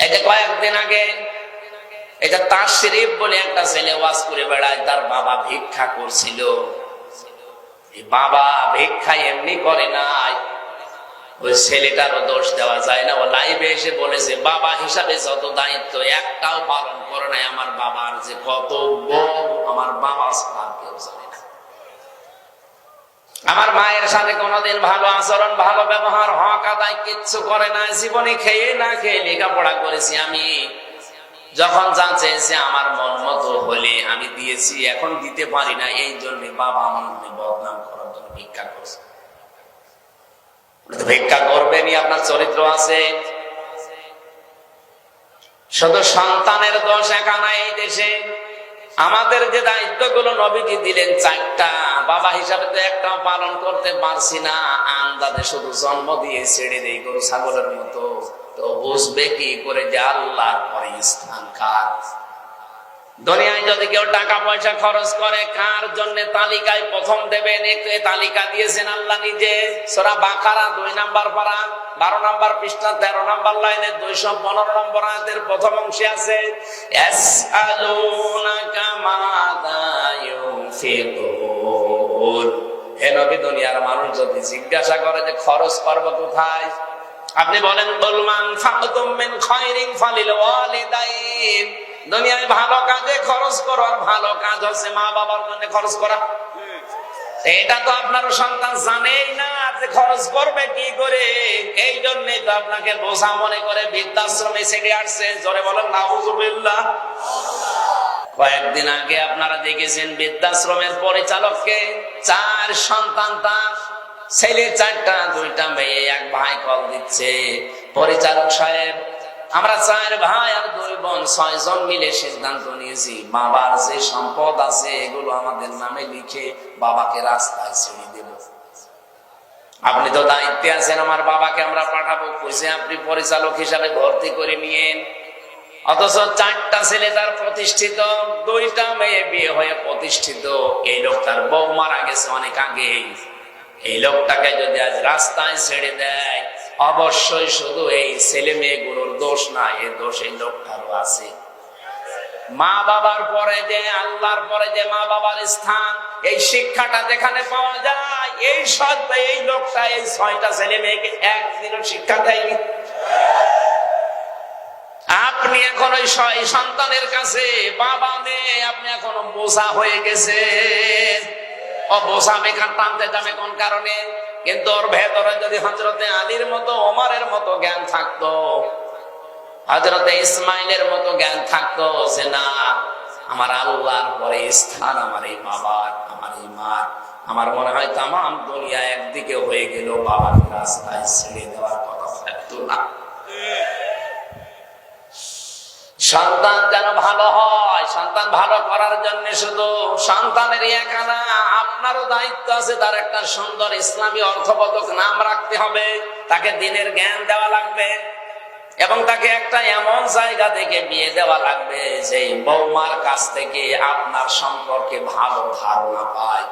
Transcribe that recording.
এই যে কয়েকদিন আগে এটা তাশরিফ বলে একটা ছেলে ওয়াজ করে বেড়ায়, তার বাবা ভিক্ষা করছিল। বাবা ভিক্ষা এমনি করে নাই, ওই ছেলেটারও দোষ দেওয়া যায় না। ও লাইভে এসে বলেছে বাবা হিসাবে যত দায়িত্ব একটাও পালন করে নাই। আমার বাবার যে কর্তব্য আমার বাবা ছাড়া কেউ জানে না। আমার মায়ের সাথে কোনোদিন ভালো আচরণ, ভালো ব্যবহার, হক আদায় কিচ্ছু করে না। জীবনে খেয়ে না খেয়ে লেখাপড়া করেছি আমি। যখন যা চেয়েছে আমার মন মতো হলে আমি দিয়েছি, এখন দিতে পারি না, এই জন্য বাবা আমার বদনাম করার জন্য ভিক্ষা করছে। ভিক্ষা করবেনই, আপনার চরিত্র আছে। শুধু সন্তানের দোষ একা না এই দেশে। আমাদের যে দায়িত্বগুলো নবীজি দিলেন চারটা, বাবা হিসাবে তো একটাও পালন করতে পারছি না। আন্দাজে শুধু জন্ম দিয়ে ছেড়ে দেই গরু ছাগলের মতো। তো বুঝবে কি করে যে আল্লাহর পরে স্থান কার? দুনিয়ায় যদি কেউ টাকা পয়সা খরচ করে, কার জন্য তালিকায় প্রথম দেবেন? এই তালিকা দিয়েছেন আল্লাহ নিজে। সূরা বাকারা 2 নম্বর পারা 12 নম্বর পৃষ্ঠা 13 নম্বর লাইনে 215 নম্বর আয়াতের প্রথম অংশে আছে, ইয়াসআলুনাকা মাযা ইউনফিকুন। হে নবী, দুনিয়ার মানুষ যদি জিজ্ঞাসা করে যে খরচ করব কোথায়, আপনি বলেন কুল মান ফাকতুম মিন খায়রিন ফালিল ওয়ালিদাইন। দুনিয়ায় ভালো কাজে খরচ করো, আর ভালো কাজ হচ্ছে মা বাবার জন্য খরচ করা। এটা তো আপনার সন্তান জানেই না যে খরচ করবে কি করে। এই জন্যই তো আপনাকে বোঝা মনে করে বৃদ্ধাশ্রমে ছেড়ে আসছে। জোরে বলেন নাউযুবিল্লাহ। কয়েকদিন আগে আপনারা দেখেছেন বৃদ্ধাশ্রমের পরিচালককে, 4 সন্তান তার, ছেলে 4টা, 2টা মেয়ে, 1 ভাই কল দিচ্ছে, পরিচালক সাহেব আমরা 4 ভাই আর 2 বোন 6 জন মিলে সিদ্ধান্ত নিয়েছি বাবার যে সম্পদ আছে এগুলো আমাদের নামে লিখে বাবাকে রাস্তায় ছেড়ে দেব। আপনি তো দায়িত্বে আছেন, আমার বাবাকে আমরা পাঠাবো, কইছে আপনি পরিচালক হিসাবে ভর্তি করে নিয়েন। অথচ 4টা ছেলে তার প্রতিষ্ঠিত, 2টা মেয়ে বিয়ে হয়ে প্রতিষ্ঠিত। এই লোকটার বউ মারা গেছে অনেক আগে। এই লোকটাকে যদি আজ রাস্তায় ছেড়ে দেয়, অবশ্যই শুধু এই ছেলে মেয়েগুলোর দোষ না, এই দোষ এই লোকটারও আছে। মা বাবার পরে যে আল্লাহর পরে যে মা বাবার স্থান, এই শিক্ষাটা যেখানে পাওয়া যায়, এই সত্য এই লোকটা এই 6টা ছেলে মেয়েকে একদিনও শিক্ষা দেয়নি। আপনি এখন ওই সন্তানের কাছে বাবা নেই, আপনি এখনো বোঝা হয়ে গেছেন। ও বোঝা বেকার টানতে যাবে কোন কারণে? কিন্তু ওর ভেতরে যদি হযরতে আলীর মতো, ওমরের মতো জ্ঞান থাকতো, হযরতে ইসমাইলের মতো জ্ঞান থাকতো যে না, আমার আল্লাহর পরে স্থান আমার এই বাবার, আমার এই মার, আমার মনে হয় তামাম দুনিয়া একদিকে হয়ে গেল, বাবাকে রাস্তায় ছেড়ে দেওয়ার কথা থাকতো না। সন্তান যেন ভালো হয়, সন্তান ভালো করার জন্য শুধু সন্তানের একা না, আপনারও দায়িত্ব আছে। তার একটা সুন্দর ইসলামী অর্থবোধক নাম রাখতে হবে, তাকে দ্বীনের জ্ঞান দেওয়া লাগবে, এবং তাকে একটা এমন জায়গা থেকে বিয়ে দেওয়া লাগবে যে বৌমার কাছ থেকে আপনার সম্পর্কে ভালো ধারণা পায়।